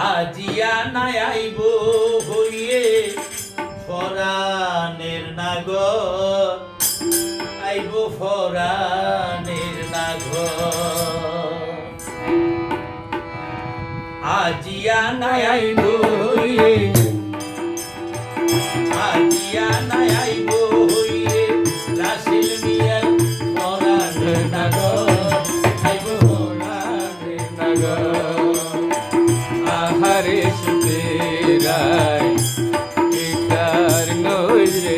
আজিয়া নাই আইব হইয়ে ফরানের নাগর আইব ফরানের নাগর আজিয়া নাই আইব হইয়ে আজিয়া নাই আইব হইয়ে রাসেল মিয়ার ফরানের নাগর আইব ফরানের নাগর আহারে সুতেরায় এটার নজরে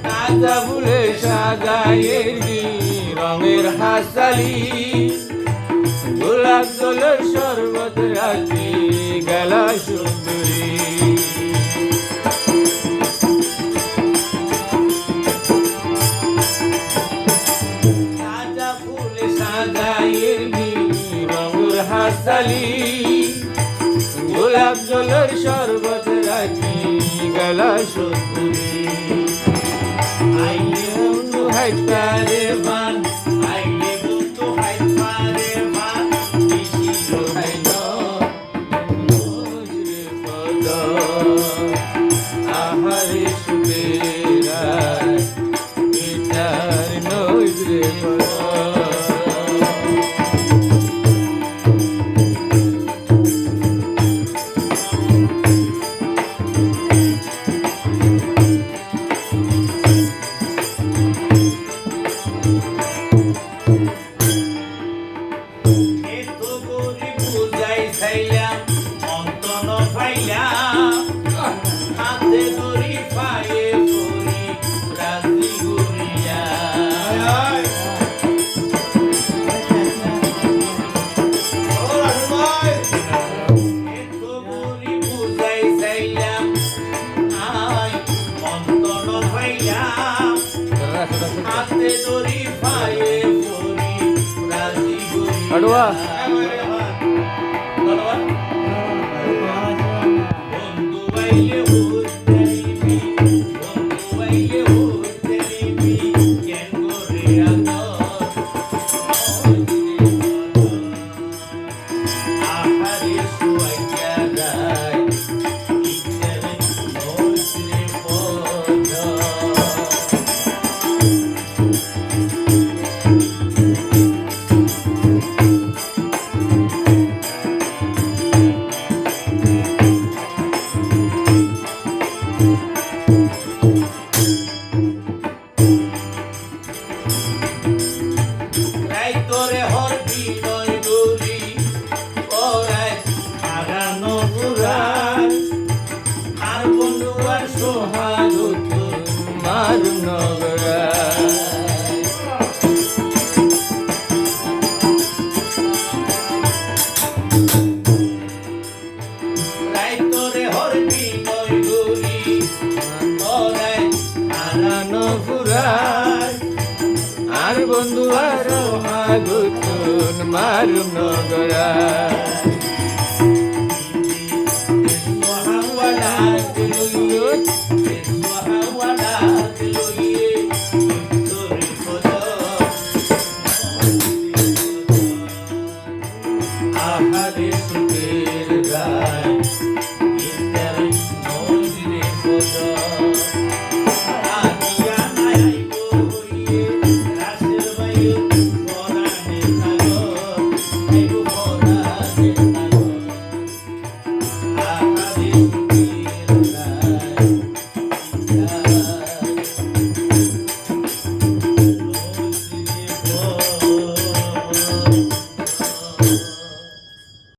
রাজা বলে সাজায়ের রঙের হাসালি গোলাপ জলের শরবত রাখি গেলা সুন্দরী রাজা ফুলে সাজায়ের রঙের হাসালি গোলাপ জলের শরবত রাখি গেলা সুন্দরী আইলে বন্ধু হাইতারে বান আইলে বন্ধু হাইতারে বান বিশিল হাইল নজরে পদ আহারে সুবেরায় এটার নজরে পদ হাতে দড়ি পায়ে পরি রাজি গুরিয়া এত বুড়ি বুঝাই চাইলাম আই অন্তর পাইলাম হাতে দড়ি পায়ে পরি রাজি গুরিয়া তোরে হর বিনয় গরি ওরাই হারানো পুরাণ আর বন্ধুয়ার সোহাগ মার নগরা তোরে হর বিনয় গরি ওরাই হারানো পুরাণ আর বন্ধু আর মাগুতুন মারুম নগরা।